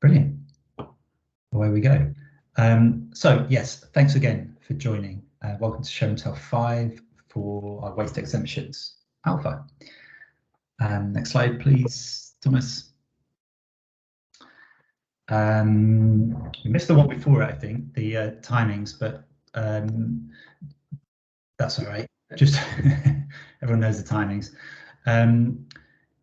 Brilliant. Away we go. So yes, thanks again for joining. Welcome to Show and Tell 5 for our waste exemptions alpha. Next slide, please, Thomas. We missed the one before, I think, the timings, but that's all right. Just everyone knows the timings.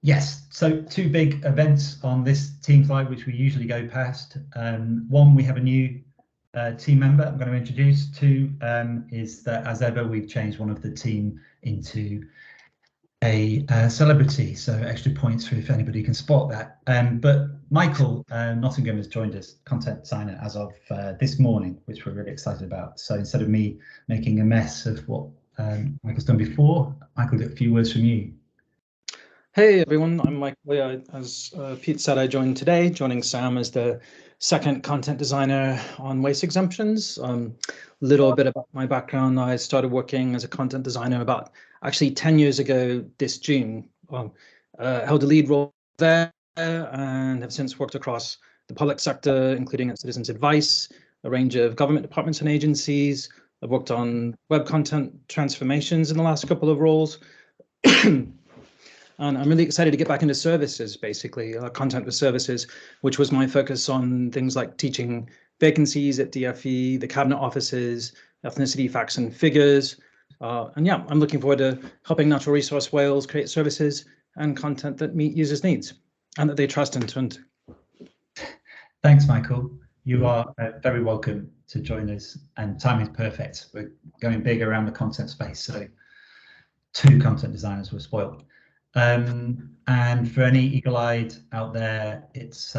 Yes, so 2 big events on this team slide, which we usually go past. One, we have a new team member I'm going to introduce. 2 is that, as ever, we've changed one of the team into a celebrity, so extra points for if anybody can spot that. But Michael Nottingham has joined us, content designer, as of this morning, which we're really excited about. So instead of me making a mess of what Michael's done before, Michael, a few words from you. Hey everyone, I'm Michael. As Pete said, I joined today, joining Sam as the 2nd content designer on waste exemptions. Little bit about my background. I started working as a content designer about actually 10 years ago this June. Held a lead role there and have since worked across the public sector, including at Citizens Advice, a range of government departments and agencies. I've worked on web content transformations in the last couple of roles. And I'm really excited to get back into services, basically, content with services, which was my focus on things like teaching vacancies at DFE, the cabinet offices, ethnicity facts and figures. And yeah, I'm looking forward to helping Natural Resource Wales create services and content that meet users' needs and that they trust and turn to. Thanks, Michael. You are very welcome to join us, and timing is perfect. We're going big around the content space, so 2 content designers were spoiled. And for any eagle-eyed out there, it's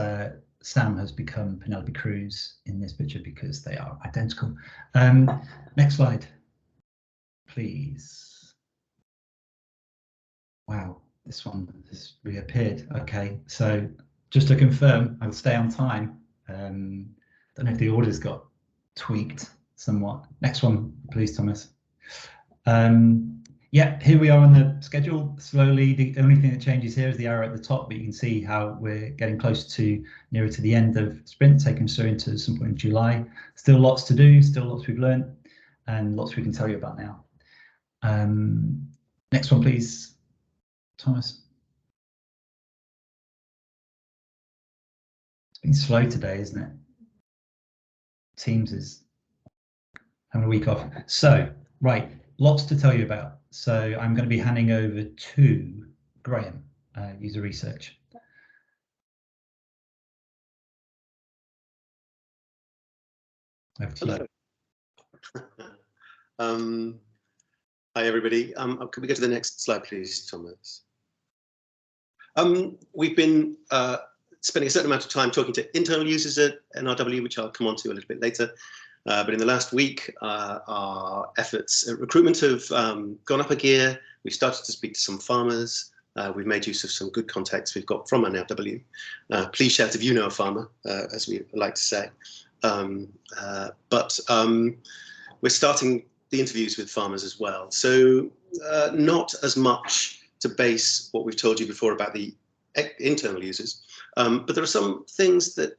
Sam has become Penelope Cruz in this picture because they are identical. Next slide, please. Wow, this one has reappeared. Okay, so just to confirm, I'll stay on time. Don't know if the order's got tweaked somewhat. Next one, please, Thomas. Yeah, here we are on the schedule. Slowly, the only thing that changes here is the arrow at the top, but you can see how we're getting close to nearer to the end of sprint, taking us through into some point in July. Still lots to do, still lots we've learned, and lots we can tell you about now. Next one, please, Thomas. It's been slow today, isn't it? Teams is having a week off. So, right, lots to tell you about. So I'm going to be handing over to Graham, user research. Over to you. Hi everybody. Could we go to the next slide, please, Thomas? We've been spending a certain amount of time talking to internal users at NRW, which I'll come on to a little bit later. But in the last week, our efforts at recruitment have gone up a gear. We've started to speak to some farmers. We've made use of some good contacts we've got from NRW. Please shout if you know a farmer, as we like to say. But we're starting the interviews with farmers as well. So not as much to base what we've told you before about the internal users, but there are some things that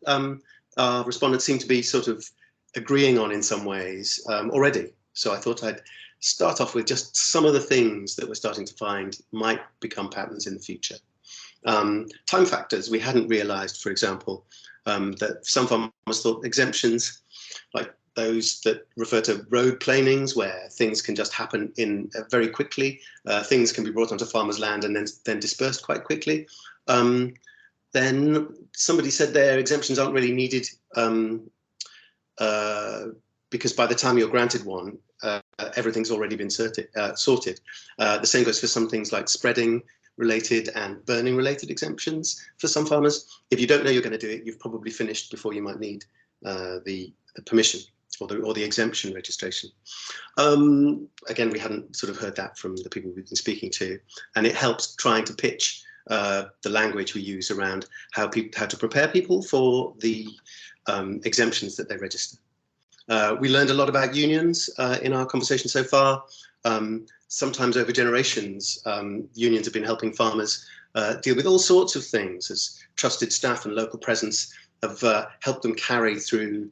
our respondents seem to be sort of agreeing on in some ways already. So I thought I'd start off with just some of the things that we're starting to find might become patterns in the future. Time factors, we hadn't realized, for example, that some farmers thought exemptions, like those that refer to road planings, where things can just happen in very quickly, things can be brought onto farmers' land and then dispersed quite quickly. Then somebody said their exemptions aren't really needed because by the time you're granted one, everything's already been sorted. The same goes for some things like spreading related and burning related exemptions for some farmers. If you don't know you're going to do it, you've probably finished before you might need the permission or the exemption registration. Again, we hadn't sort of heard that from the people we've been speaking to, and it helps trying to pitch the language we use around how to prepare people for the exemptions that they register. We learned a lot about unions in our conversation so far. Sometimes over generations, unions have been helping farmers deal with all sorts of things as trusted staff and local presence have helped them carry through,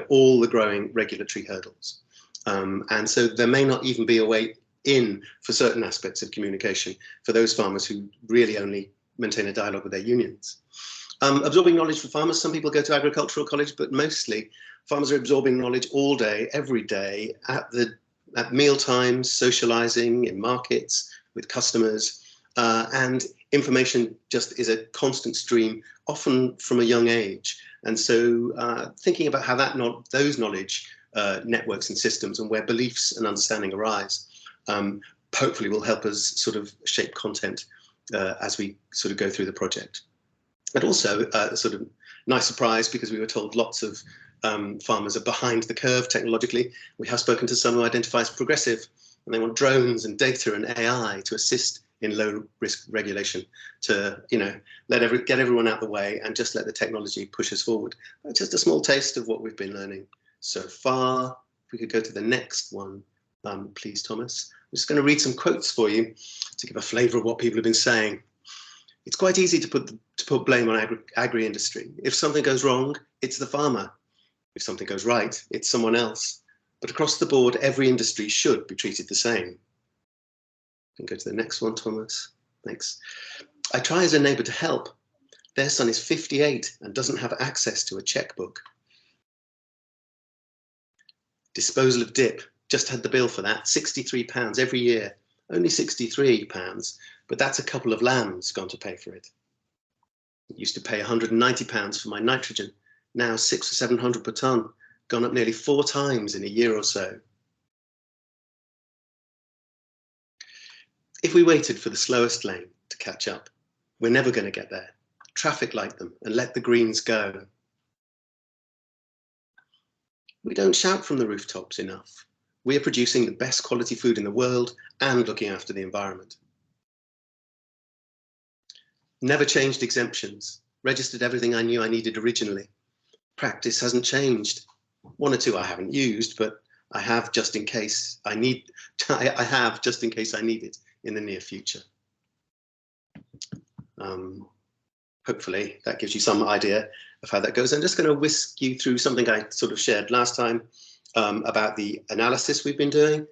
all the growing regulatory hurdles. And so there may not even be a way in for certain aspects of communication for those farmers who really only maintain a dialogue with their unions. Absorbing knowledge for farmers, some people go to agricultural college, but mostly farmers are absorbing knowledge all day, every day, at meal times, socializing in markets, with customers, and information just is a constant stream, often from a young age. And so thinking about how those knowledge networks and systems and where beliefs and understanding arise, hopefully will help us sort of shape content as we sort of go through the project. And also a sort of nice surprise, because we were told lots of farmers are behind the curve technologically. We have spoken to some who identify as progressive, and they want drones and data and AI to assist in low risk regulation, to get everyone out the way and just let the technology push us forward. That's just a small taste of what we've been learning so far. If we could go to the next one, please, Thomas. I'm just going to read some quotes for you to give a flavour of what people have been saying. It's quite easy to put blame on agri-industry. If something goes wrong, it's the farmer. If something goes right, it's someone else. But across the board, every industry should be treated the same. You can go to the next one, Thomas. Thanks. I try as a neighbour to help. Their son is 58 and doesn't have access to a checkbook. Disposal of dip. Just had the bill for that. £63 every year. Only £63, but that's a couple of lambs gone to pay for it. It used to pay £190 for my nitrogen. Now 600 or 700 per tonne. Gone up nearly 4 times in a year or so. If we waited for the slowest lane to catch up, we're never going to get there. Traffic light them and let the greens go. We don't shout from the rooftops enough. We are producing the best quality food in the world and looking after the environment. Never changed exemptions. Registered everything I knew I needed originally. Practice hasn't changed. 1 or 2 I haven't used, but I have just in case I need. I have just in case I need it in the near future. Hopefully that gives you some idea of how that goes. I'm just going to whisk you through something I sort of shared last time about the analysis we've been doing,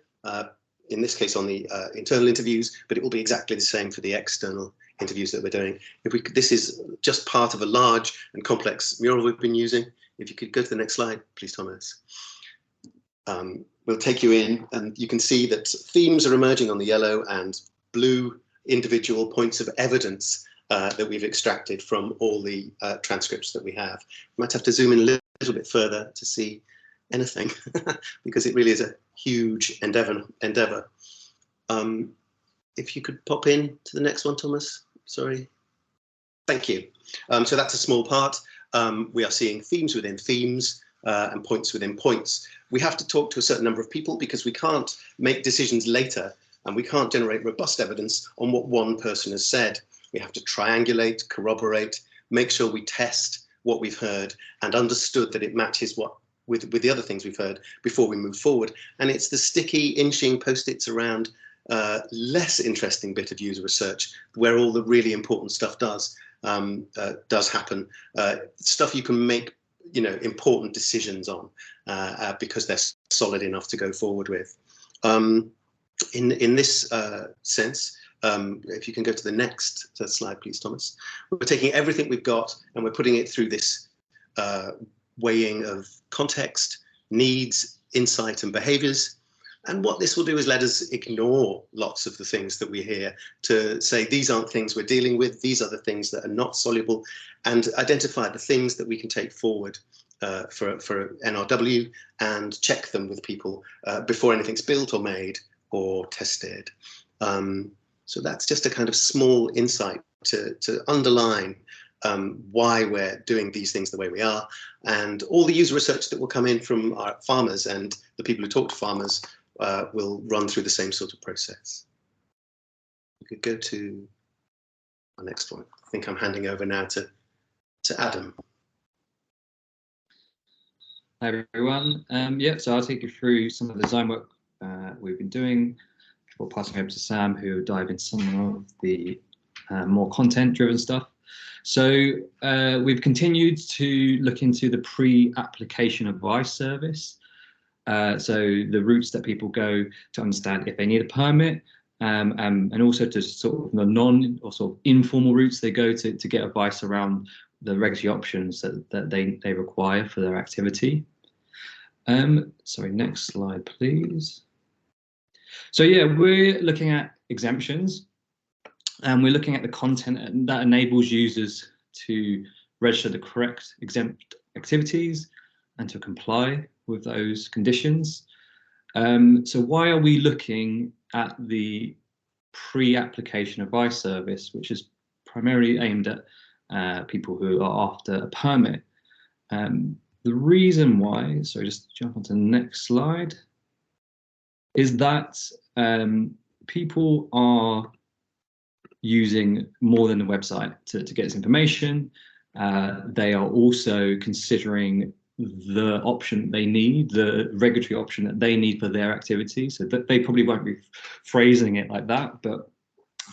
in this case on the internal interviews, but it will be exactly the same for the external interviews that we're doing. This is just part of a large and complex mural we've been using. If you could go to the next slide, please, Thomas. We'll take you in, and you can see that themes are emerging on the yellow and blue individual points of evidence that we've extracted from all the transcripts that we have. We might have to zoom in a little bit further to see anything because it really is a huge endeavor. If you could pop in to the next one, Thomas. Sorry. Thank you. So that's a small part. We are seeing themes within themes and points within points. We have to talk to a certain number of people because we can't make decisions later, and we can't generate robust evidence on what one person has said. We have to triangulate, corroborate, make sure we test what we've heard and understood that it matches with the other things we've heard before we move forward. And it's the sticky inching post-its around less interesting bit of user research where all the really important stuff does happen. Stuff you can make important decisions on because they're solid enough to go forward with. In this sense, if you can go to the next slide, please, Thomas. We're taking everything we've got and we're putting it through this weighing of context, needs, insight, and behaviours. And what this will do is let us ignore lots of the things that we hear, to say these aren't things we're dealing with, these are the things that are not soluble, and identify the things that we can take forward for NRW and check them with people before anything's built or made or tested. So that's just a kind of small insight to underline why we're doing these things the way we are, and all the user research that will come in from our farmers and the people who talk to farmers will run through the same sort of process. We could go to our next one. I think I'm handing over now to Adam. Hi everyone. So I'll take you through some of the design work we've been doing before passing over to Sam, who will dive into some of the more content-driven stuff. So we've continued to look into the pre-application advice service. So the routes that people go to understand if they need a permit, and also to sort of the non or sort of informal routes they go to get advice around the regulatory options that they require for their activity. Sorry, next slide, please. So yeah, we're looking at exemptions, and we're looking at the content that enables users to register the correct exempt activities and to comply with those conditions. So why are we looking at the pre-application advice service, which is primarily aimed at people who are after a permit? The reason why, sorry, just jump onto the next slide, is that people are using more than the website to get this information. They are also considering the option they need, the regulatory option that they need for their activity. So that they probably won't be phrasing it like that, but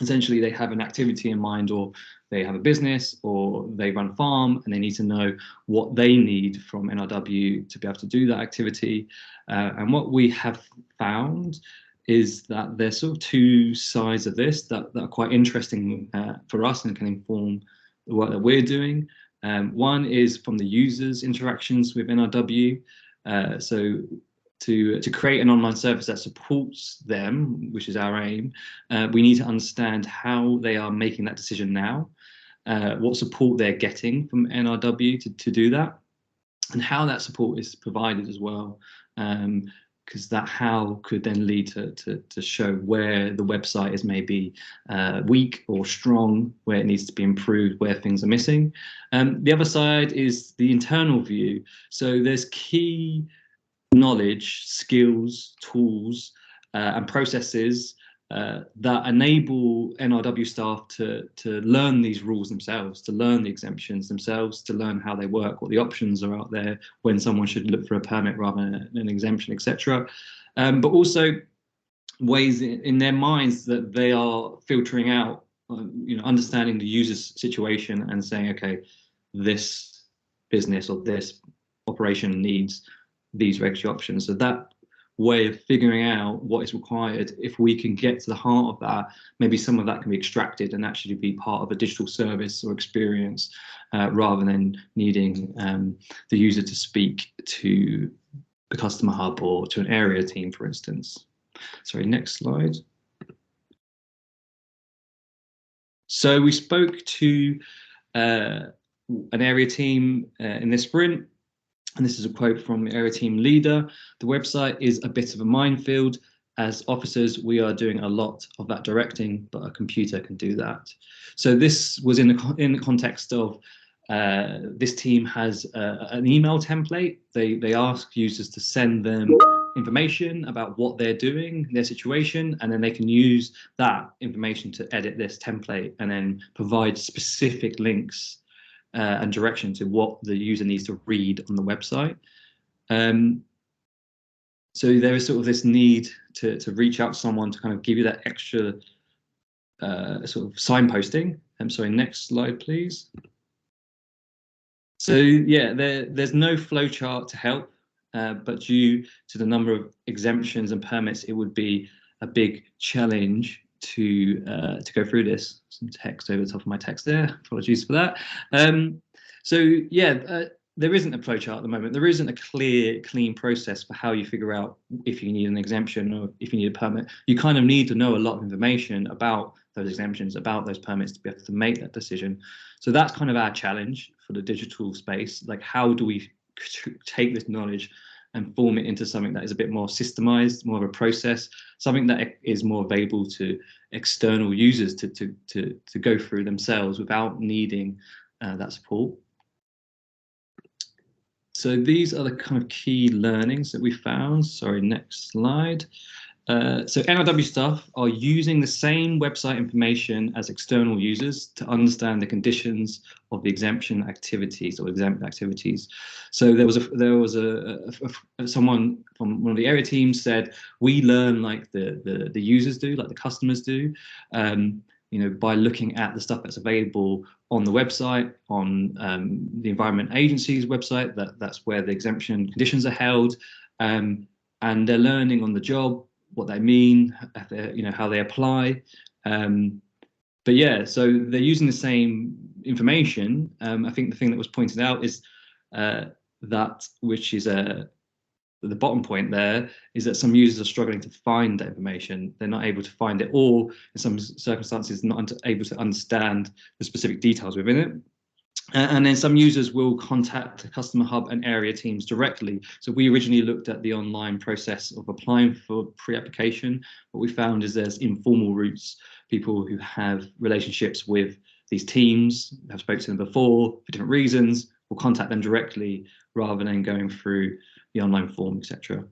essentially they have an activity in mind, or they have a business, or they run a farm, and they need to know what they need from NRW to be able to do that activity. And what we have found is that there's sort of two sides of this that are quite interesting for us and can inform the work that we're doing. One is from the users' interactions with NRW. So to create an online service that supports them, which is our aim, we need to understand how they are making that decision now, what support they're getting from NRW to do that, and how that support is provided as well. Because that how could then lead to show where the website is maybe weak or strong, where it needs to be improved, where things are missing. The other side is the internal view. So there's key knowledge, skills, tools, and processes that enable NRW staff to learn these rules themselves, to learn the exemptions themselves, to learn how they work, what the options are out there when someone should look for a permit rather than an exemption, etc. But also ways in their minds that they are filtering out, understanding the user's situation and saying, okay, this business or this operation needs these regulatory options. So that way of figuring out what is required, if we can get to the heart of that, maybe some of that can be extracted and actually be part of a digital service or experience, rather than needing the user to speak to the customer hub or to an area team, for instance. Sorry, next slide. So we spoke to an area team in this sprint. And this is a quote from the area team leader. The website is a bit of a minefield. As officers, we are doing a lot of that directing, but a computer can do that. So this was in the context of this team has an email template. They ask users to send them information about what they're doing, their situation, and then they can use that information to edit this template and then provide specific links and direction to what the user needs to read on the website. So there is sort of this need to reach out to someone to kind of give you that extra sort of signposting. I'm sorry, next slide, please. So yeah, there's no flowchart to help, but due to the number of exemptions and permits, it would be a big challenge to go through this. Some text over the top of my text there, apologies for that. So yeah, there isn't a flowchart at the moment. There isn't a clear, clean process for how you figure out if you need an exemption or if you need a permit. You kind of need to know a lot of information about those exemptions, about those permits to be able to make that decision. So that's kind of our challenge for the digital space. Like, how do we take this knowledge and form it into something that is a bit more systemized, more of a process, something that is more available to external users to go through themselves without needing that support. So these are the kind of key learnings that we found. Sorry, next slide. So NRW staff are using the same website information as external users to understand the conditions of the exemption activities or exempt activities. So there was someone from one of the area teams said, we learn like the users do, like the customers do. by looking at the stuff that's available on the website, on the Environment Agency's website, that's where the exemption conditions are held, and they're learning on the job what they mean, how they apply. But yeah, so they're using the same information. I think the thing that was pointed out is that, which is the bottom point there, is that some users are struggling to find that information. They're not able to find it, or in some circumstances not able to understand the specific details within it. And then some users will contact the Customer Hub and area teams directly. So we originally looked at the online process of applying for pre-application. What we found is there's informal routes, people who have relationships with these teams, have spoken to them before for different reasons, will contact them directly rather than going through the online form, etc.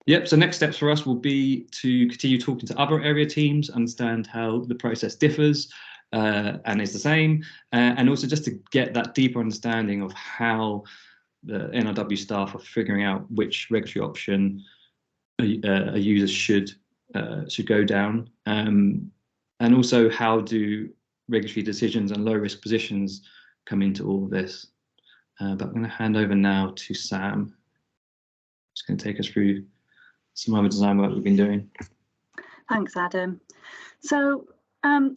Yep, so next steps for us will be to continue talking to other area teams, understand how the process differs and is the same, and also just to get that deeper understanding of how the NRW staff are figuring out which regulatory option a user should go down, and also how do regulatory decisions and low risk positions come into all of this. But I'm going to hand over now to Sam. Just going to take us through some other design work we've been doing. Thanks, Adam. So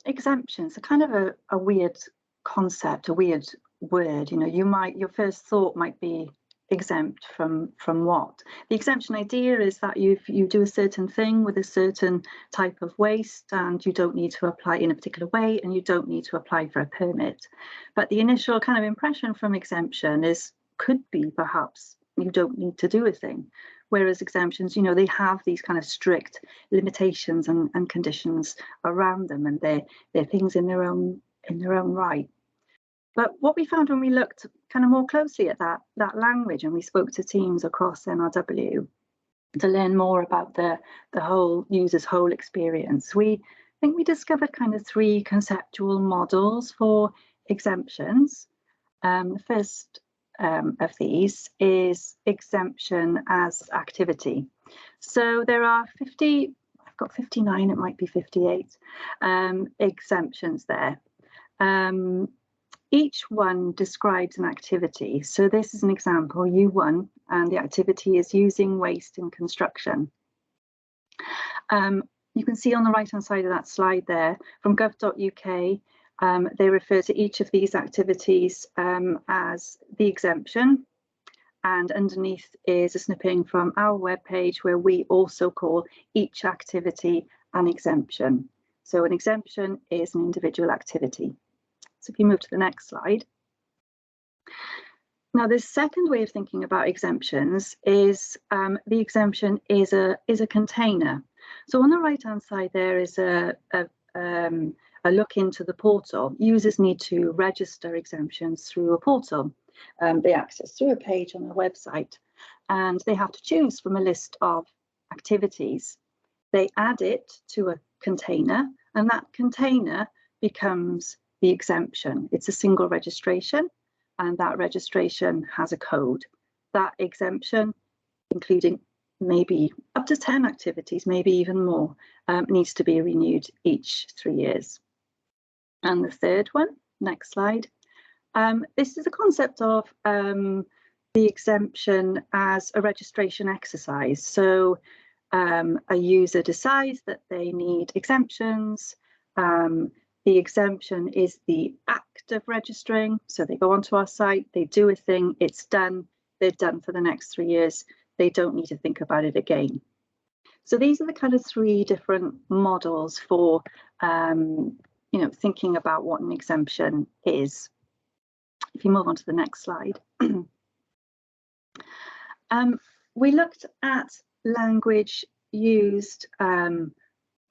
exemptions are kind of a weird concept, a weird word. Your first thought might be exempt from what? The exemption idea is that you do a certain thing with a certain type of waste and you don't need to apply in a particular way and you don't need to apply for a permit. But the initial kind of impression from exemption could be perhaps you don't need to do a thing. Whereas exemptions, they have these kind of strict limitations and conditions around them, and they're things in their own right. But what we found when we looked kind of more closely at that language, and we spoke to teams across NRW to learn more about the whole user's whole experience, I think we discovered kind of three conceptual models for exemptions. The first of these is exemption as activity. So there are 50, I've got 59, it might be 58 exemptions there. Each one describes an activity. So this is an example, U1, and the activity is using waste in construction. You can see on the right hand side of that slide there from gov.uk, they refer to each of these activities as the exemption, and underneath is a snipping from our webpage where we also call each activity an exemption. So an exemption is an individual activity. So if you move to the next slide. Now, the second way of thinking about exemptions is the exemption is a container. So on the right hand side there is a look into the portal. Users need to register exemptions through a portal. They access through a page on the website, and they have to choose from a list of activities. They add it to a container, and that container becomes the exemption. It's a single registration, and that registration has a code. That exemption, including maybe up to 10 activities, maybe even more, needs to be renewed each 3 years. And the third one, next slide. This is a concept of the exemption as a registration exercise. So a user decides that they need exemptions. The exemption is the act of registering. So they go onto our site, they do a thing, it's done, they're done for the next 3 years. They don't need to think about it again. So these are the kind of three different models for thinking about what an exemption is. If you move on to the next slide. We looked at language used on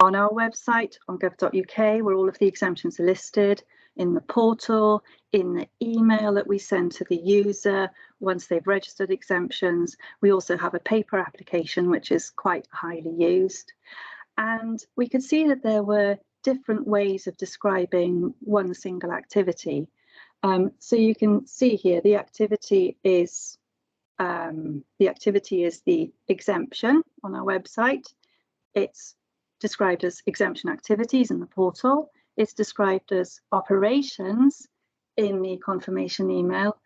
our website on gov.uk, where all of the exemptions are listed, in the portal, in the email that we send to the user once they've registered exemptions. We also have a paper application, which is quite highly used. And we could see that there were different ways of describing one single activity. So you can see here the activity is the exemption on our website. It's described as exemption activities in the portal. it's described as operations in the confirmation email.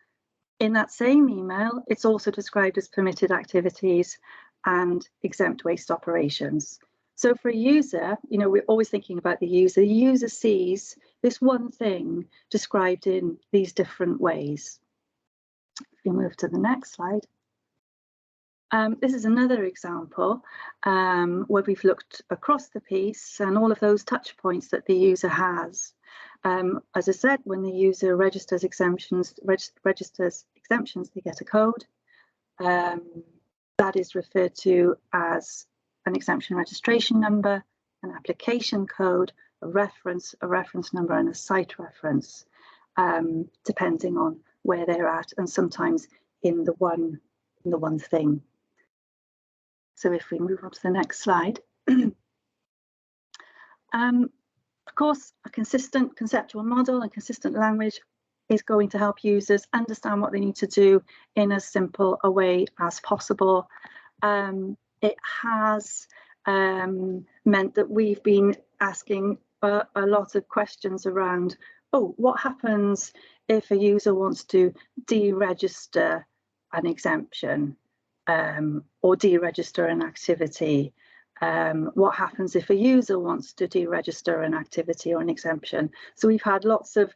In that same email, it's also described as permitted activities and exempt waste operations. So for a user, we're always thinking about the user. The user sees this one thing described in these different ways. If we move to the next slide. This is another example where we've looked across the piece and all of those touch points that the user has. As I said, when the user registers exemptions, they get a code. That is referred to as an exemption registration number, an application code, a reference number, and a site reference, depending on where they're at, and sometimes in the one thing. So if we move on to the next slide. Of course, a consistent conceptual model and consistent language is going to help users understand what they need to do in as simple a way as possible. It has meant that we've been asking a lot of questions around, what happens if a user wants to deregister an exemption or deregister an activity? What happens if a user wants to deregister an activity or an exemption? So we've had lots of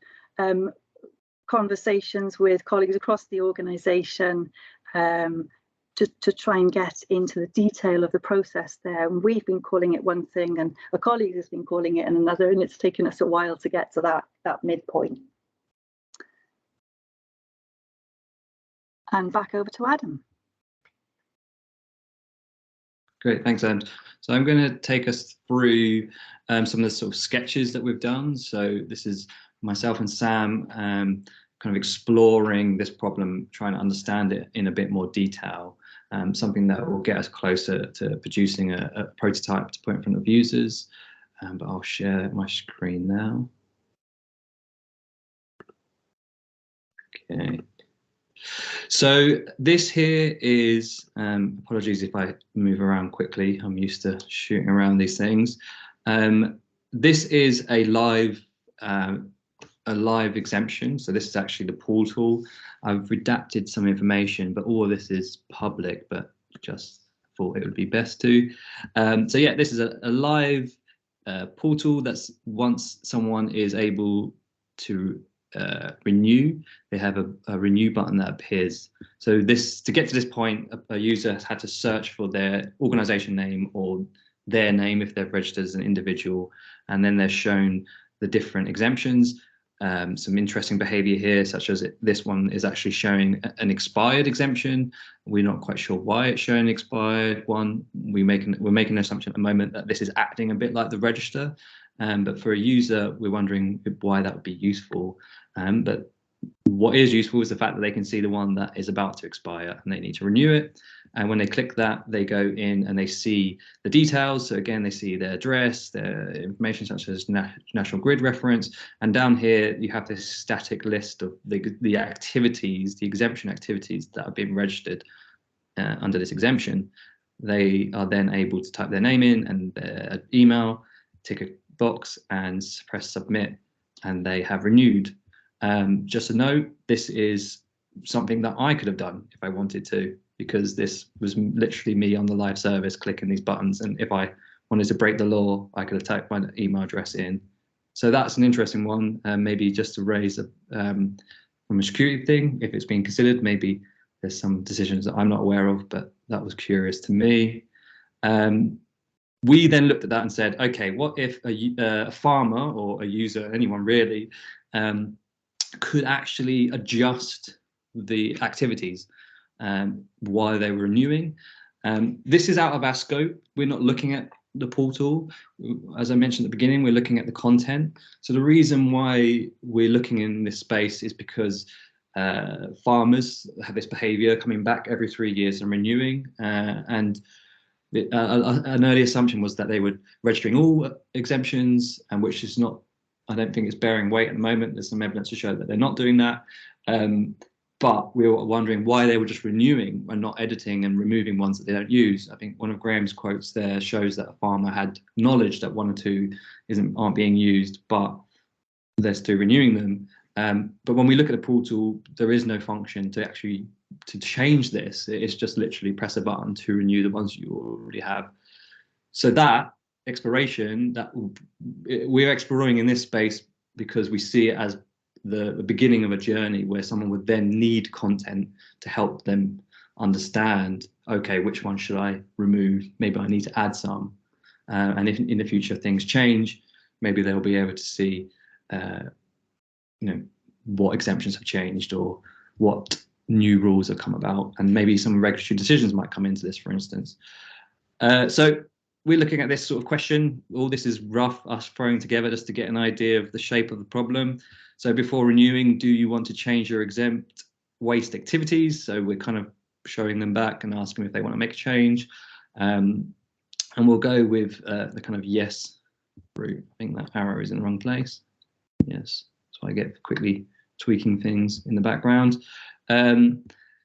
conversations with colleagues across the organisation to try and get into the detail of the process there. And we've been calling it one thing and a colleague has been calling it another, and it's taken us a while to get to that midpoint. And back over to Adam. Great, thanks, Em. So I'm going to take us through some of the sort of sketches that we've done. So this is myself and Sam kind of exploring this problem, trying to understand it in a bit more detail, something that will get us closer to producing a prototype to put in front of users. But I'll share my screen now. Okay. So this here is, apologies if I move around quickly, I'm used to shooting around these things. This is a live exemption, so this is actually the portal. I've redacted some information, but all of this is public, but just thought it would be best to. So yeah, this is a live portal that's once someone is able to renew, they have a renew button that appears. So this, to get to this point, a user has had to search for their organization name or their name if they're registered as an individual, and then they're shown the different exemptions. Some interesting behavior here, such as this one is actually showing an expired exemption. We're not quite sure why it's showing expired one. We're making an assumption at the moment that this is acting a bit like the register. But for a user, we're wondering why that would be useful. But what is useful is the fact that they can see the one that is about to expire and they need to renew it. And when they click that, they go in and they see the details. So again, they see their address, their information such as national grid reference. And down here, you have this static list of the activities, the exemption activities that have been registered under this exemption. They are then able to type their name in and their email, tick a box and press submit, and they have renewed. Just a note, this is something that I could have done if I wanted to, because this was literally me on the live service clicking these buttons, and if I wanted to break the law, I could have typed my email address in. So that's an interesting one, maybe just to raise from a security thing, if it's being considered. Maybe there's some decisions that I'm not aware of, but that was curious to me. We then looked at that and said, okay, what if a farmer or a user, anyone really, could actually adjust the activities while they were renewing? This is out of our scope. We're not looking at the portal. As I mentioned at the beginning, we're looking at the content. So the reason why we're looking in this space is because farmers have this behavior coming back every 3 years and renewing, and an early assumption was that they were registering all exemptions, and which is not, I don't think it's bearing weight at the moment. There's some evidence to show that they're not doing that. but we were wondering why they were just renewing and not editing and removing ones that they don't use. I think one of Graham's quotes there shows that a farmer had knowledge that one or two aren't being used, but they're still renewing them. But when we look at the portal, there is no function to change this. It's just literally press a button to renew the ones you already have. So that exploration, that we're exploring in this space because we see it as the beginning of a journey where someone would then need content to help them understand, okay, which one should I remove? Maybe I need to add some. And if in the future things change, maybe they'll be able to see, what exemptions have changed or what new rules have come about, and maybe some regulatory decisions might come into this, for instance. So we're looking at this sort of question. All this is rough, us throwing together just to get an idea of the shape of the problem. So before renewing, do you want to change your exempt waste activities? So we're kind of showing them back and asking if they want to make a change. And we'll go with the kind of yes route. I think that arrow is in the wrong place. Yes, so I get quickly tweaking things in the background.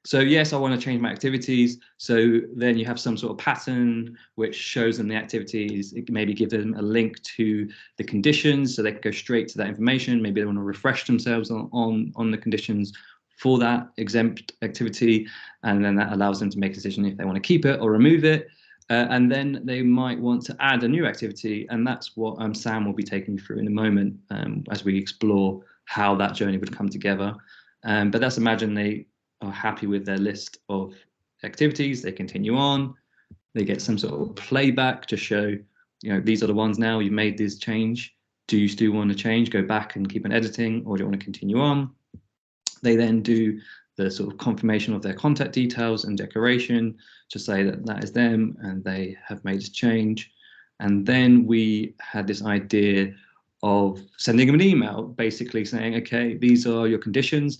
So yes, I want to change my activities. So then you have some sort of pattern which shows them the activities. It can maybe give them a link to the conditions so they can go straight to that information. Maybe they want to refresh themselves on the conditions for that exempt activity. And then that allows them to make a decision if they want to keep it or remove it. And then they might want to add a new activity. And that's what Sam will be taking you through in a moment as we explore how that journey would come together. But let's imagine they are happy with their list of activities. They continue on. They get some sort of playback to show, these are the ones now, you've made this change. Do you still want to change? Go back and keep on editing, or do you want to continue on? They then do the sort of confirmation of their contact details and declaration to say that that is them and they have made this change. And then we had this idea of sending them an email, basically saying, okay, these are your conditions.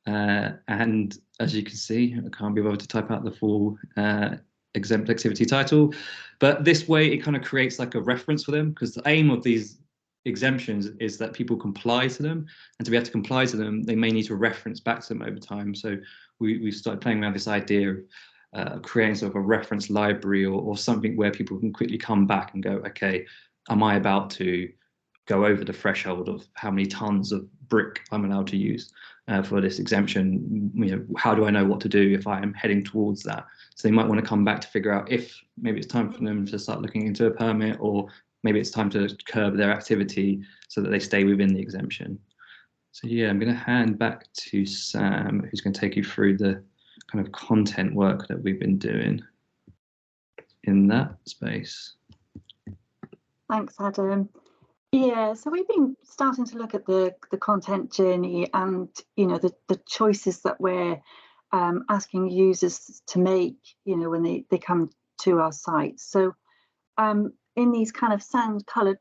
And as you can see, I can't be able to type out the full exempt activity title, but this way it kind of creates like a reference for them, because the aim of these exemptions is that people comply to them, and to be able to comply to them, they may need to reference back to them over time. So we started playing around this idea of creating sort of a reference library or something where people can quickly come back and go, okay, am I about to go over the threshold of how many tons of brick I'm allowed to use for this exemption? How do I know what to do if I am heading towards that? So they might want to come back to figure out if maybe it's time for them to start looking into a permit, or maybe it's time to curb their activity so that they stay within the exemption. So yeah, I'm going to hand back to Sam, who's going to take you through the kind of content work that we've been doing in that space. Thanks, Adam. Yeah, so we've been starting to look at the content journey and, the choices that we're asking users to make, when they come to our site. So in these kind of sand-coloured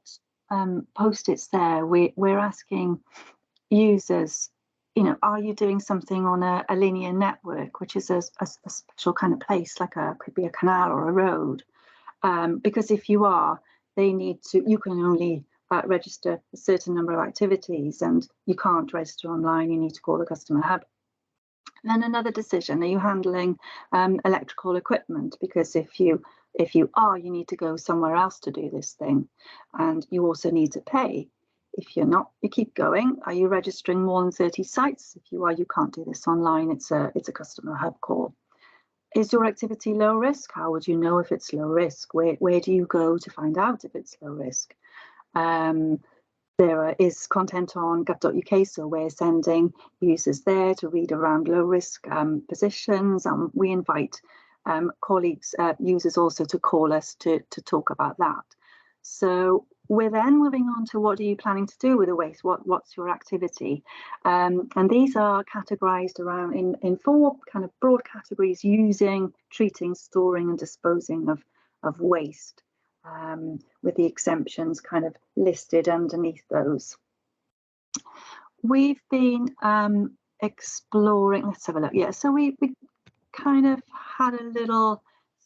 post-its there, we're asking users, are you doing something on a linear network, which is a special kind of place, like could be a canal or a road? Because if you are, you can only register a certain number of activities, and you can't register online. You need to call the customer hub. And then another decision: are you handling electrical equipment? Because if you are, you need to go somewhere else to do this thing, and you also need to pay. If you're not, you keep going. Are you registering more than 30 sites? If you are, you can't do this online. It's a customer hub call. Is your activity low risk? How would you know if it's low risk? Where do you go to find out if it's low risk? There is content on gov.uk, so we're sending users there to read around low risk positions, and we invite colleagues, users also to call us to talk about that. So we're then moving on to what are you planning to do with the waste? What's your activity? And these are categorized around in 4 kind of broad categories: using, treating, storing and disposing of waste, with the exemptions kind of listed underneath those. We've been exploring, let's have a look. Yeah, so we kind of had a little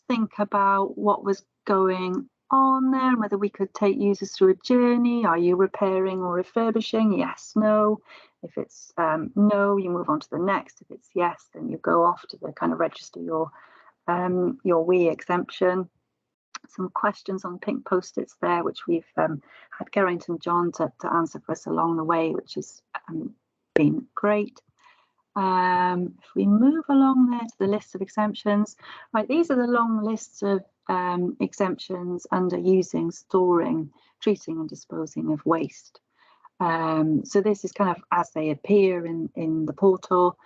think about what was going on there and whether we could take users through a journey. Are you repairing or refurbishing? Yes, no. If it's no, you move on to the next. If it's yes, then you go off to the kind of register your WE exemption. Some questions on pink post-its there, which we've had Gerrington John to answer for us along the way, which has been great. If we move along there to the list of exemptions, right, these are the long lists of exemptions under using, storing, treating and disposing of waste. So this is kind of as they appear in the portal,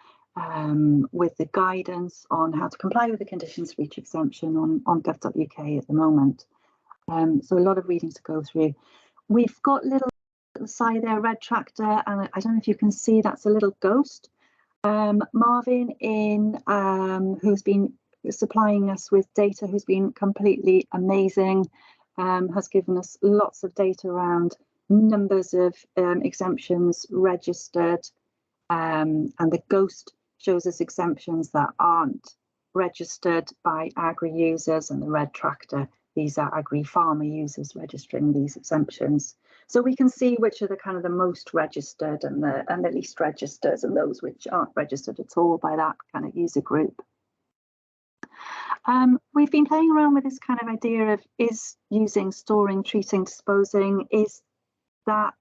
with the guidance on how to comply with the conditions for each exemption on gov.uk at the moment. So a lot of reading to go through. We've got little side there, red tractor, and I don't know if you can see, that's a little ghost. Marvin, who's been supplying us with data, who's been completely amazing, has given us lots of data around numbers of exemptions registered, and the ghost shows us exemptions that aren't registered by agri users, and the red tractor, these are agri farmer users registering these exemptions. So we can see which are the kind of the most registered and the least registered, and those which aren't registered at all by that kind of user group. We've been playing around with this kind of idea of, is using, storing, treating, disposing, is that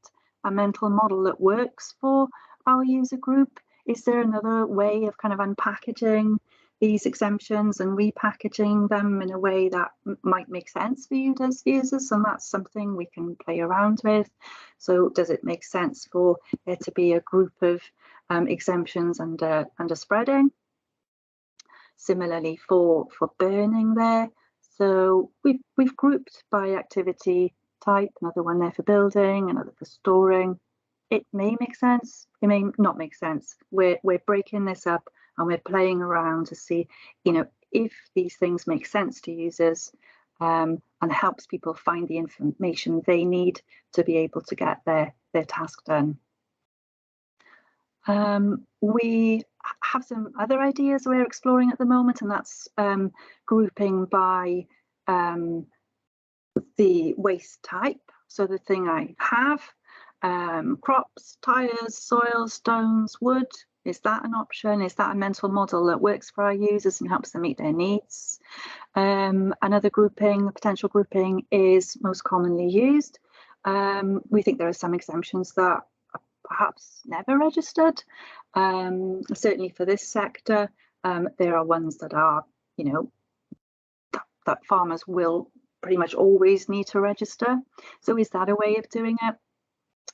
a mental model that works for our user group? Is there another way of kind of unpackaging these exemptions and repackaging them in a way that might make sense for you as users? And that's something we can play around with. So does it make sense for there to be a group of exemptions under spreading? Similarly for burning there. So we've grouped by activity type, another one there for building, another for storing. It may make sense, it may not make sense. We're breaking this up and we're playing around to see, you know, if these things make sense to users, and helps people find the information they need to be able to get their task done. We have some other ideas we're exploring at the moment, and that's grouping by the waste type. So the thing I have, crops, tires, soil, stones, wood, is that an option? Is that a mental model that works for our users and helps them meet their needs? Another grouping, a potential grouping, is most commonly used. We think there are some exemptions that are perhaps never registered. Certainly for this sector, there are ones that are, you know, that farmers will pretty much always need to register. So is that a way of doing it?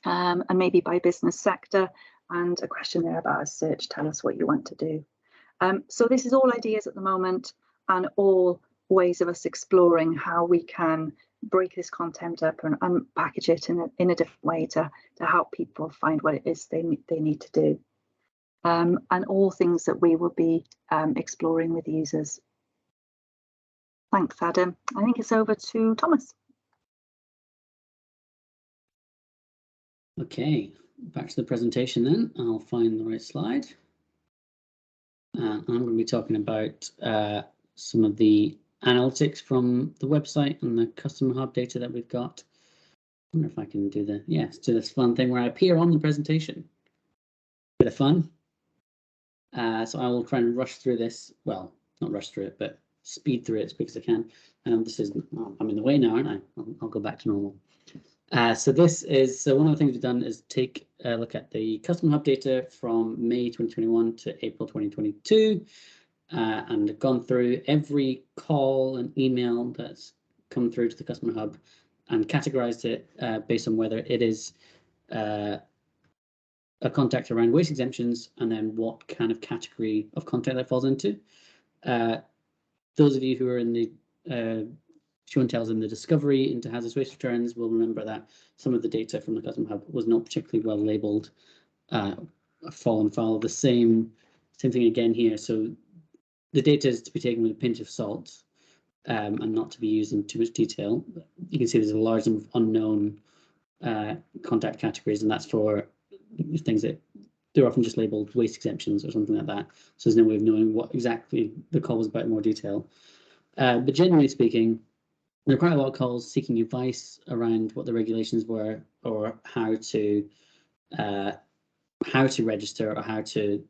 And maybe by business sector, and a question there about a search, tell us what you want to do. So this is all ideas at the moment, and all ways of us exploring how we can break this content up and package it in a different way to help people find what it is they need to do. And all things that we will be exploring with users. Thanks, Adam. I think it's over to Thomas. Okay, back to the presentation then. I'll find the right slide. I'm going to be talking about some of the analytics from the website and the customer hub data that we've got. I wonder if I can do do this fun thing where I appear on the presentation. Bit of fun. So I will try and rush through this. Well, not rush through it, but speed through it as quick as I can. This is, I'm in the way now, aren't I? I'll go back to normal. So one of the things we've done is take a look at the customer hub data from May 2021 to April 2022, and gone through every call and email that's come through to the customer hub and categorized it based on whether it is a contact around waste exemptions and then what kind of category of contact that falls into. Those of you who are in the show and tells in the discovery into hazardous waste returns will remember that some of the data from the customer hub was not particularly well labeled, fall and foul. The same thing again here. So the data is to be taken with a pinch of salt and not to be used in too much detail. You can see there's a large number of unknown contact categories, and that's for things that they're often just labeled waste exemptions or something like that. So there's no way of knowing what exactly the call was about in more detail. But generally speaking, there are quite a lot of calls seeking advice around what the regulations were or how to how to register or how to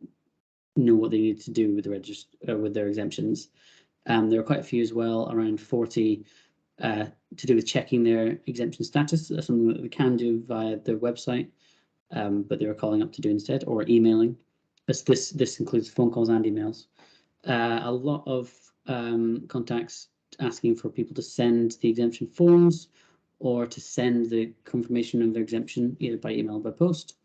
know what they need to do with the with their exemptions. There are quite a few as well, around 40, to do with checking their exemption status. That's something that they can do via their website, but they were calling up to do instead, or emailing. This includes phone calls and emails. A lot of contacts asking for people to send the exemption forms or to send the confirmation of their exemption either by email or by post.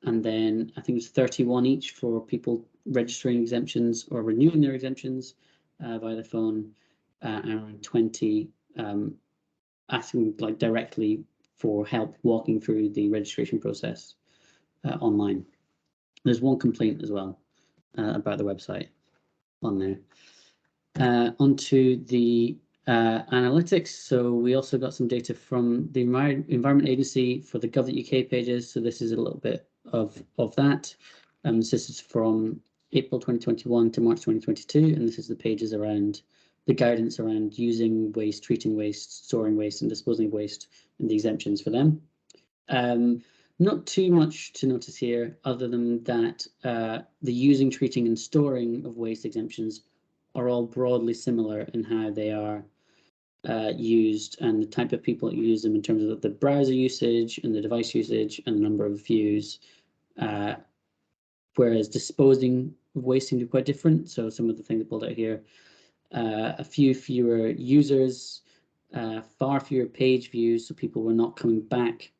And then I think it's 31 each for people registering exemptions or renewing their exemptions via the phone, and around 20 asking like directly for help walking through the registration process online. There's one complaint as well about the website on there. Onto the analytics. So we also got some data from the Environment Agency for the gov.uk pages. So this is a little bit of that. This is from April 2021 to March 2022, and this is the pages around the guidance around using waste, treating waste, storing waste, and disposing of waste, and the exemptions for them. Not too much to notice here, other than that the using, treating, and storing of waste exemptions are all broadly similar in how they are used and the type of people that use them in terms of the browser usage and the device usage and the number of views. Whereas disposing of waste seem to be quite different. So some of the things I pulled out here, a few fewer users, far fewer page views, so people were not coming back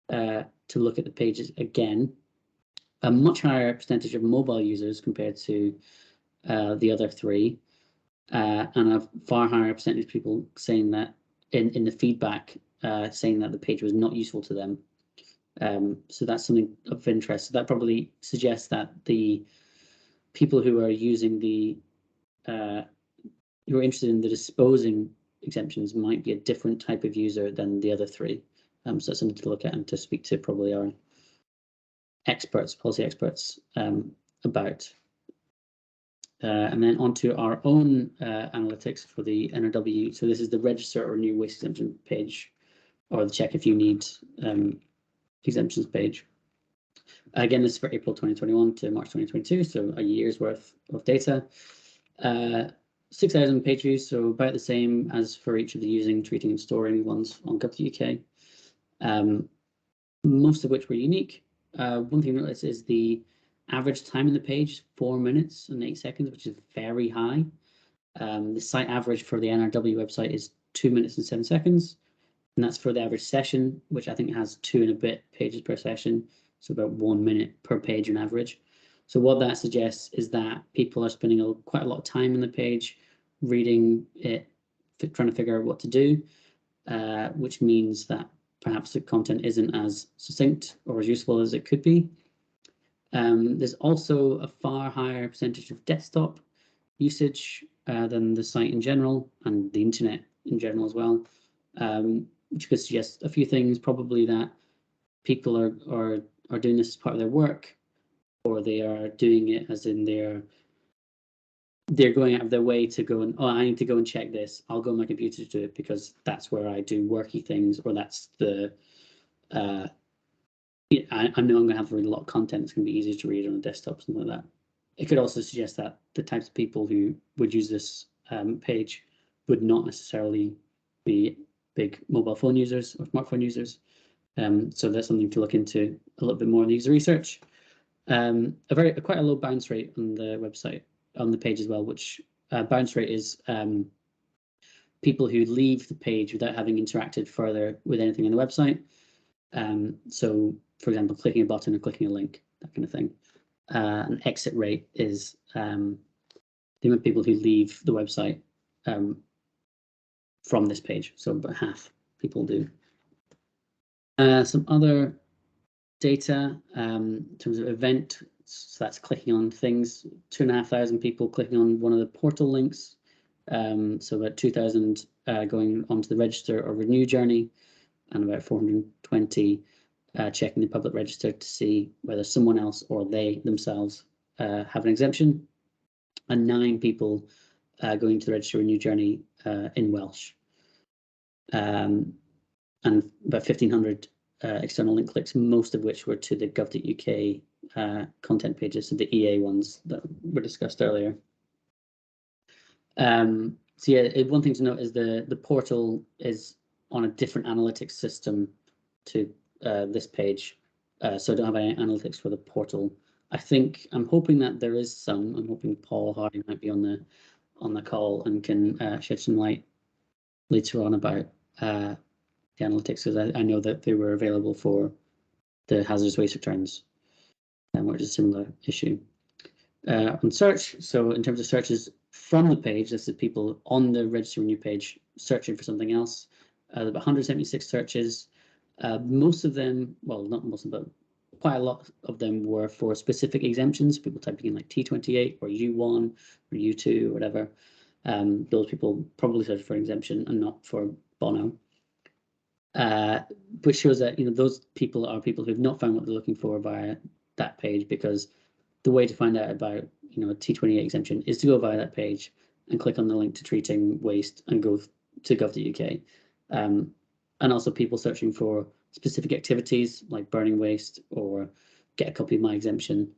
to look at the pages again. A much higher percentage of mobile users compared to the other three, and a far higher percentage of people saying that in the feedback, saying that the page was not useful to them. So that's something of interest. So that probably suggests that the people who are using the who are interested in the disposing exemptions might be a different type of user than the other three. So that's something to look at and to speak to probably our experts, policy experts, about. And then onto our own analytics for the NRW. So this is the register or renew waste exemption page, or the check if you need exemptions page. Again, this is for April 2021 to March 2022, so a year's worth of data. 6,000 page views, so about the same as for each of the using, treating, and storing ones on gov.uk. Most of which were unique. One thing to notice is the average time in the page, 4 minutes and 8 seconds, which is very high. The site average for the NRW website is 2 minutes and 7 seconds. And that's for the average session, which I think has 2 and a bit pages per session. So about 1 minute per page on average. So what that suggests is that people are spending quite a lot of time on the page, reading it, trying to figure out what to do, which means that perhaps the content isn't as succinct or as useful as it could be. There's also a far higher percentage of desktop usage than the site in general and the internet in general as well, which could suggest a few things. Probably that people are doing this as part of their work, or they are doing it as in they're going out of their way to go and, oh, I need to go and check this. I'll go on my computer to do it because that's where I do worky things, or that's the I know I'm going to have a lot of content that's going to be easier to read on a desktop, something like that. It could also suggest that the types of people who would use this page would not necessarily be big mobile phone users or smartphone users. So that's something to look into a little bit more in the user research. Quite a low bounce rate on the website, on the page as well, which bounce rate is people who leave the page without having interacted further with anything on the website. So, for example, clicking a button or clicking a link, that kind of thing. An exit rate is the amount of people who leave the website from this page. So about half people do. Some other data in terms of event, so that's clicking on things, 2,500 people clicking on one of the portal links. So about 2,000 going onto the register or renew journey, and about 420 checking the public register to see whether someone else or they themselves have an exemption, and 9 people going to the register renew journey in Welsh, and about 1,500 external link clicks, most of which were to the gov.uk content pages, so the EA ones that were discussed earlier. So yeah, one thing to note is the portal is on a different analytics system to this page, so I don't have any analytics for the portal. I'm hoping that there is some. I'm hoping Paul Hardy might be on the call and can shed some light later on about the analytics, because I know that they were available for the hazardous waste returns, which is a similar issue. On search, so in terms of searches from the page, this is people on the Register Renew page searching for something else. There are about 176 searches. Most of them, well, not most of them, but quite a lot of them were for specific exemptions, people typing in like T28 or U1 or U2 or whatever. Those people probably search for exemption and not for Bono. Which shows that those people are people who've not found what they're looking for via that page, because the way to find out about a T28 exemption is to go via that page and click on the link to treating waste and go to gov.uk. And also people searching for specific activities like burning waste or get a copy of my exemption,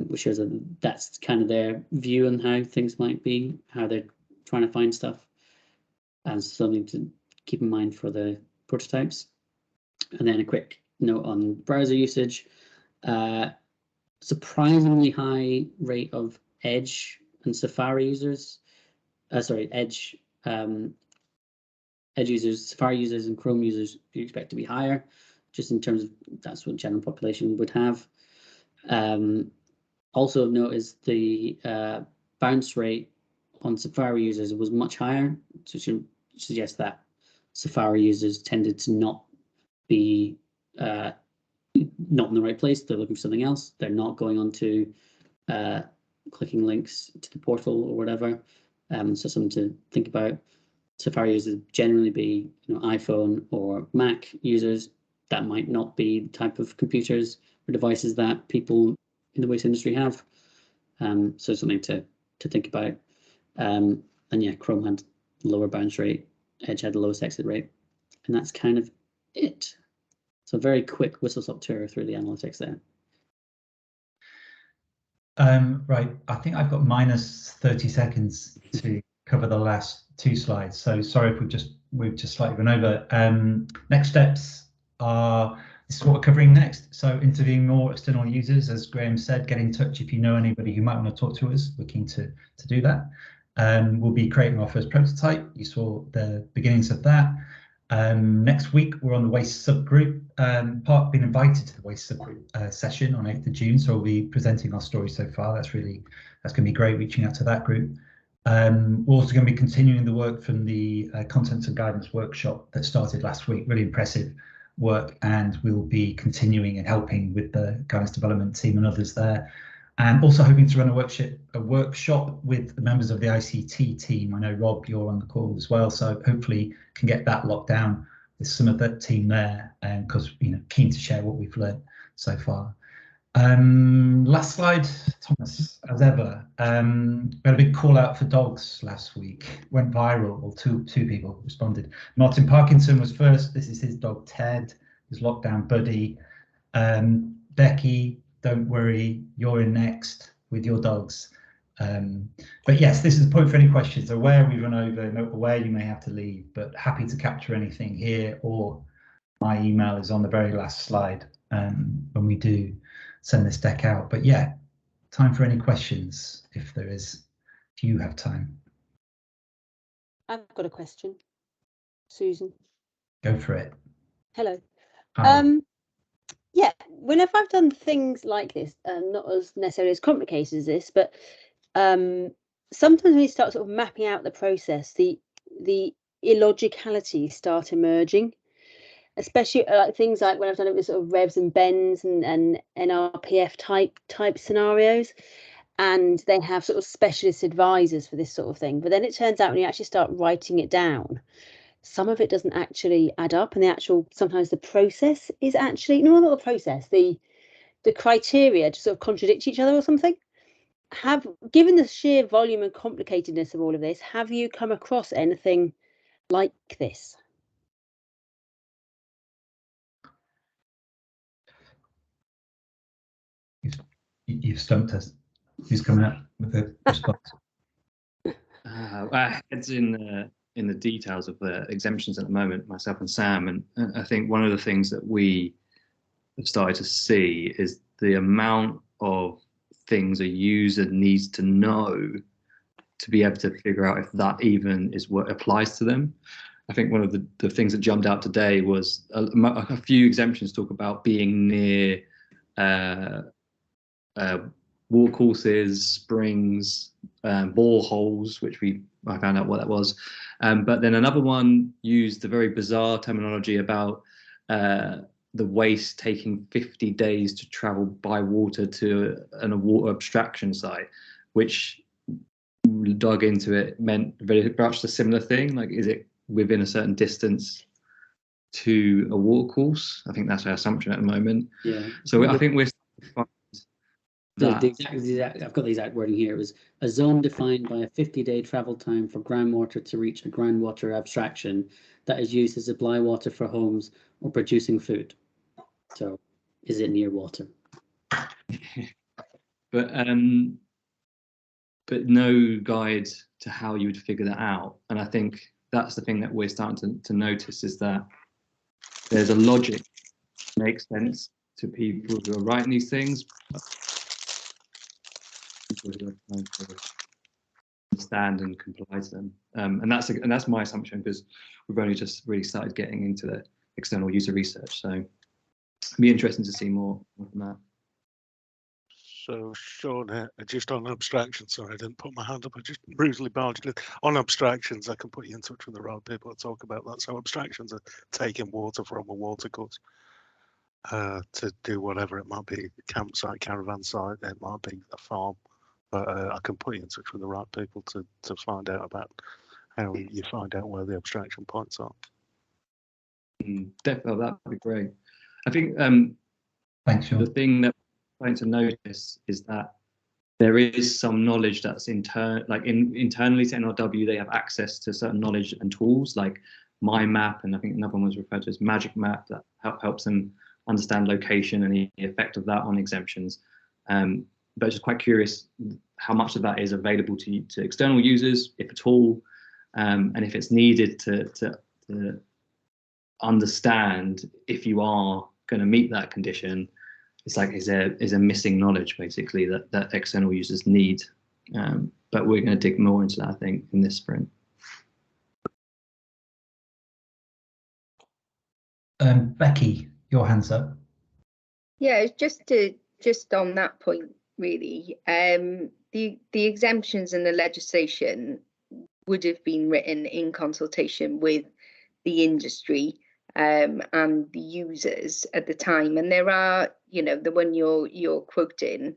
which shows that that's kind of their view on how things might be, how they're trying to find stuff, and something to keep in mind for the prototypes. And then a quick note on browser usage. Surprisingly high rate of Edge and Safari users. Edge users, Safari users, and Chrome users you expect to be higher, just in terms of that's what general population would have. Also of note is the bounce rate on Safari users was much higher, so should suggest that Safari users tended to not be not in the right place. They're looking for something else. They're not going on to clicking links to the portal or whatever. So something to think about. Safari users generally be iPhone or Mac users. That might not be the type of computers or devices that people in the waste industry have. So something to think about. And yeah, Chrome had lower bounce rate, Edge had the lowest exit rate, and that's kind of it. So very quick whistle-stop tour through the analytics there. Right, I think I've got minus 30 seconds to cover the last two slides. So sorry if we've just slightly run over. Next steps are, this is what we're covering next. So interviewing more external users, as Graham said, get in touch if you know anybody who might want to talk to us. We're keen to do that. We'll be creating our first prototype. You saw the beginnings of that. Next week, we're on the waste subgroup. Been invited to the waste subgroup session on 8th of June, so we'll be presenting our story so far. That's going to be great, reaching out to that group. We're also going to be continuing the work from the Contents and Guidance workshop that started last week. Really impressive work, and we'll be continuing and helping with the guidance development team and others there. And also hoping to run a workshop with the members of the ICT team. I know, Rob, you're on the call as well, so hopefully can get that locked down with some of that team there, because keen to share what we've learned so far. Last slide, Thomas, as ever. We had a big call out for dogs last week. Went viral, or two people responded. Martin Parkinson was first. This is his dog Ted, his lockdown buddy. Becky, don't worry, you're in next with your dogs. But yes, this is the point for any questions. Aware we run over, aware you may have to leave, but happy to capture anything here, or my email is on the very last slide when we do send this deck out. But yeah, time for any questions if you have time. I've got a question. Susan. Go for it. Hello. Hi. Yeah, whenever I've done things like this, not as necessarily as complicated as this, but sometimes when you start sort of mapping out the process, the illogicalities start emerging, especially like things like when I've done it with sort of revs and bends and NRPF type scenarios, and they have sort of specialist advisors for this sort of thing. But then it turns out when you actually start writing it down, some of it doesn't actually add up, and sometimes the process is actually not the process, the criteria just sort of contradict each other or something. Given the sheer volume and complicatedness of all of this, have you come across anything like this? you've stumped us. Who's coming up with the response? It's in the details of the exemptions at the moment, myself and Sam, and I think one of the things that we have started to see is the amount of things a user needs to know to be able to figure out if that even is what applies to them. I think one of the things that jumped out today was a few exemptions talk about being near watercourses, springs, boreholes, which I found out what that was. But then another one used the very bizarre terminology about the waste taking 50 days to travel by water to a water abstraction site, which dug into it meant very much a similar thing. Like, is it within a certain distance to a watercourse? I think that's our assumption at the moment. Yeah. So I think we're I've got the exact wording here. It was a zone defined by a 50-day travel time for groundwater to reach a groundwater abstraction that is used to supply water for homes or producing food. So, is it near water? But no guide to how you would figure that out. And I think that's the thing that we're starting to notice, is that there's a logic that makes sense to people who are writing these things, but people who are trying to understand and comply to them. And that's my assumption, because we've only just really started getting into the external user research. So it'd be interesting to see more from that. So, Sean, just on abstractions, sorry, I didn't put my hand up, I just brutally barged in. On abstractions, I can put you in touch with the right people to talk about that. So abstractions are taking water from a watercourse to do whatever. It might be a campsite, caravan site, it might be a farm, but I can put you in touch with the right people to find out about how you find out where the abstraction points are. Definitely, that would be great. I think Thanks, Sean. the thing that I'm trying to notice is that there is some knowledge that's internally to NRW. They have access to certain knowledge and tools like My Map, and I think another one was referred to as Magic Map, that helps them understand location and the effect of that on exemptions. But just quite curious how much of that is available to external users, if at all, and if it's needed to understand if you are going to meet that condition. It's like, is there missing knowledge basically that external users need? But we're going to dig more into that, I think, in this sprint. Becky, your hand's up. Yeah, just on that point, really, the exemptions and the legislation would have been written in consultation with the industry and the users at the time, and there are, the one you're quoting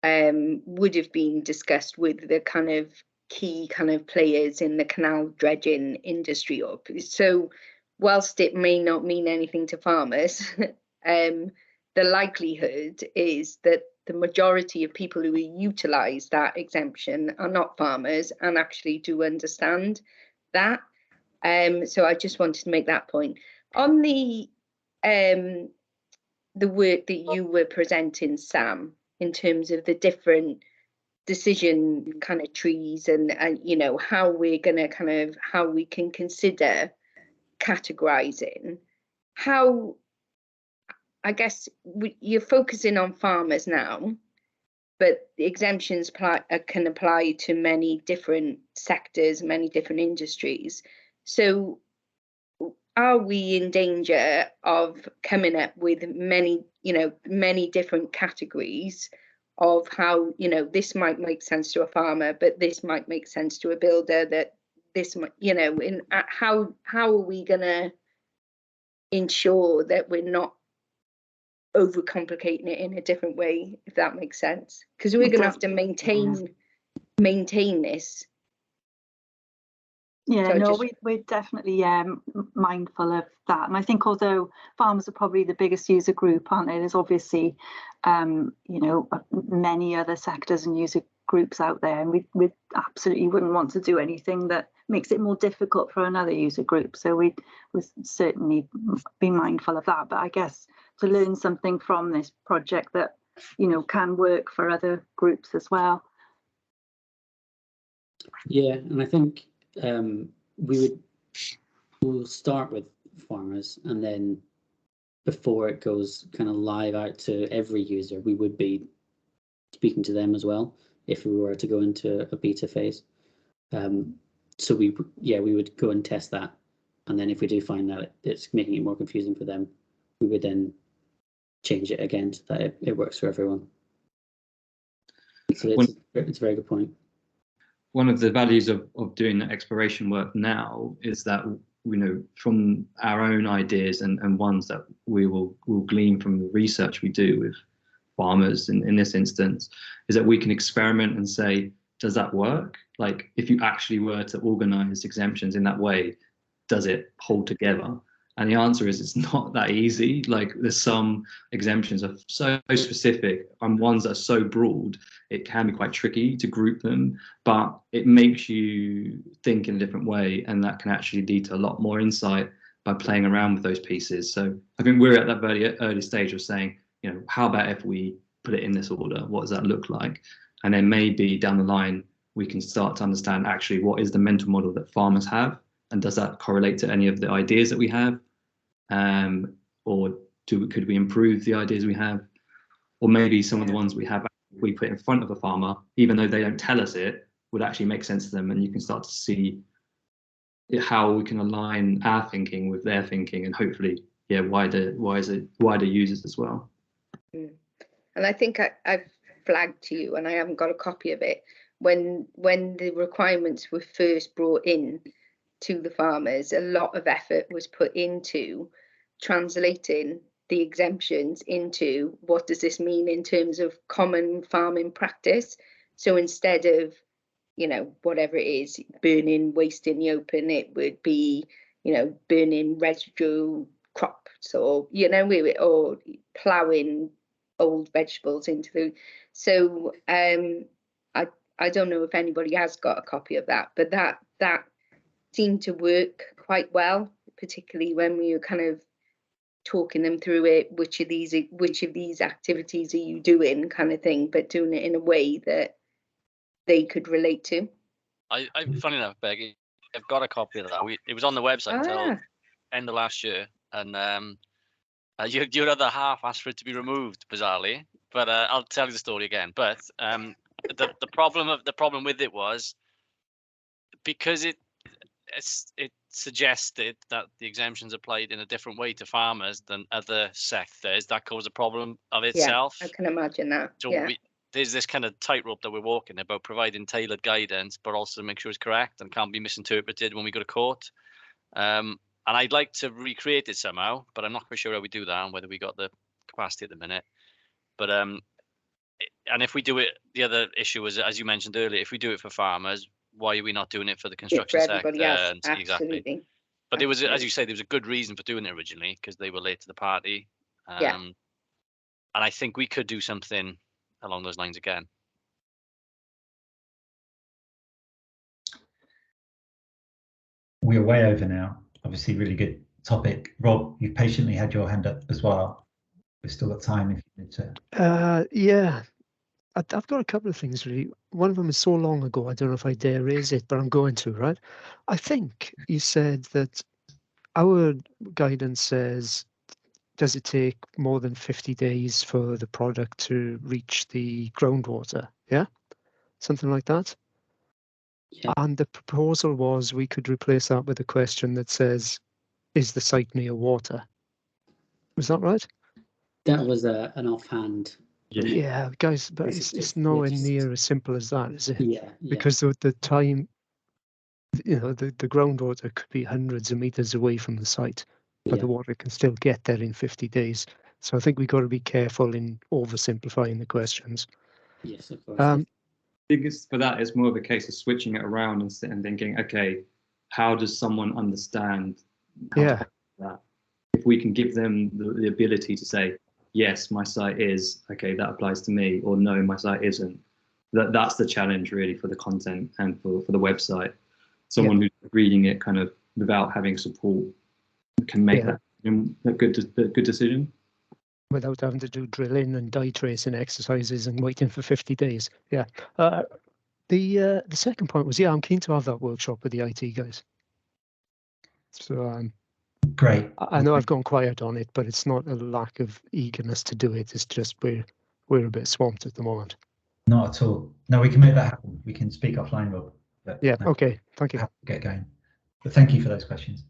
would have been discussed with the kind of key kind of players in the canal dredging industry. So whilst it may not mean anything to farmers, the likelihood is that the majority of people who utilise that exemption are not farmers and actually do understand that. So I just wanted to make that point. On the work that you were presenting, Sam, in terms of the different decision kind of trees and how we're going to how we can consider categorising, how, I guess, you're focusing on farmers now, but the exemptions can apply to many different sectors, many different industries. So are we in danger of coming up with many different categories of how, this might make sense to a farmer, but this might make sense to a builder, that this might, how are we going to ensure that we're not overcomplicating it in a different way, if that makes sense? Because we're going to have to maintain this. Yeah, So no, we're definitely mindful of that. And I think although farmers are probably the biggest user group, aren't they? There's obviously, many other sectors and user groups out there. And we absolutely wouldn't want to do anything that makes it more difficult for another user group. So we certainly be mindful of that. But I guess to learn something from this project that can work for other groups as well. Yeah, and I think we'll start with farmers, and then before it goes kind of live out to every user, we would be speaking to them as well if we were to go into a beta phase. So we would go and test that, and then if we do find that it's making it more confusing for them, we would then change it again so that it works for everyone. So it's a very good point. One of the values of doing the exploration work now is that, from our own ideas and ones that we'll glean from the research we do with farmers in this instance, is that we can experiment and say, does that work? Like, if you actually were to organize exemptions in that way, does it hold together? And the answer is it's not that easy. Like, there's some exemptions are so specific and ones that are so broad, it can be quite tricky to group them, but it makes you think in a different way, and that can actually lead to a lot more insight by playing around with those pieces. So I think we're at that very early stage of saying, how about if we put it in this order? What does that look like? And then maybe down the line, we can start to understand actually what is the mental model that farmers have, and does that correlate to any of the ideas that we have? Or could we improve the ideas we have? Or maybe some of the ones we have, we put in front of a farmer, even though they don't tell us it, would actually make sense to them, and you can start to see how we can align our thinking with their thinking, and hopefully, wider users as well. And I think I've flagged to you, and I haven't got a copy of it, when the requirements were first brought in to the farmers, a lot of effort was put into translating the exemptions into what does this mean in terms of common farming practice. So instead of, whatever it is, burning waste in the open, it would be, burning residue crops, or, or ploughing old vegetables into the. So I don't know if anybody has got a copy of that, but that seemed to work quite well, particularly when we were kind of talking them through it, which of these activities are you doing, kind of thing, but doing it in a way that they could relate to. I funny enough, Becky, I've got a copy of that. It was on the website until end of last year, and your other half asked for it to be removed, bizarrely. But I'll tell you the story again. But the problem with it was because it suggested that the exemptions applied in a different way to farmers than other sectors. That caused a problem of itself. Yeah, I can imagine that. So yeah. There's this kind of tightrope that we're walking about providing tailored guidance, but also make sure it's correct and can't be misinterpreted when we go to court. And I'd like to recreate it somehow, but I'm not quite sure how we do that and whether we got the capacity at the minute. But and if we do it, the other issue was, as you mentioned earlier, if we do it for farmers, why are we not doing it for the construction sector? Else. Exactly. Absolutely. But there was, as you say, there was a good reason for doing it originally, because they were late to the party. And I think we could do something along those lines again. We're way over now. Obviously, really good topic. Rob, you've patiently had your hand up as well. We've still got time if you need to. Yeah, I've got a couple of things really. One of them is so long ago, I don't know if I dare raise it, but I'm going to, right? I think you said that our guidance says, does it take more than 50 days for the product to reach the groundwater? Yeah, something like that. Yeah. And the proposal was we could replace that with a question that says, is the site near water? Was that right? That was an offhand. Yeah, guys, but it's nowhere near as simple as that, is it? Yeah. Because the time, the groundwater could be hundreds of meters away from the site, but the water can still get there in 50 days. So I think we've got to be careful in oversimplifying the questions. Yes, of course. I think for that, it's more of a case of switching it around and thinking, okay, how does someone understand that? If we can give them the ability to say, yes, my site is, okay, that applies to me, or no, my site isn't. That's the challenge really for the content and for the website. Someone who's reading it kind of without having support can make that a good decision. without having to do drilling and die tracing exercises and waiting for 50 days. Yeah. The second point was, yeah, I'm keen to have that workshop with the IT guys. So great. I know I've gone quiet on it, but it's not a lack of eagerness to do it. It's just we're a bit swamped at the moment. Not at all. No, we can make that happen. We can speak offline, Rob. But, yeah. Okay. Thank you. Have to get going. But thank you for those questions.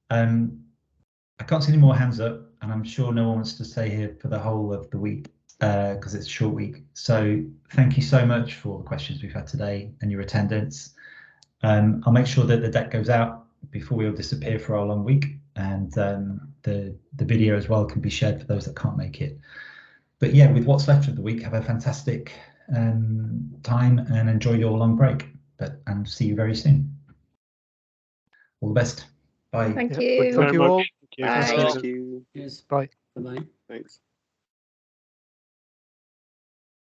I can't see any more hands up, and I'm sure no one wants to stay here for the whole of the week because it's a short week. So thank you so much for all the questions we've had today and your attendance. I'll make sure that the deck goes out before we all disappear for our long week, and the video as well can be shared for those that can't make it. But yeah, with what's left of the week, have a fantastic time and enjoy your long break. And see you very soon. All the best. Bye. Thank Yep. you. Thank you all. Thank you. Bye. Thank you. Yes. Bye. Bye-bye. Thanks.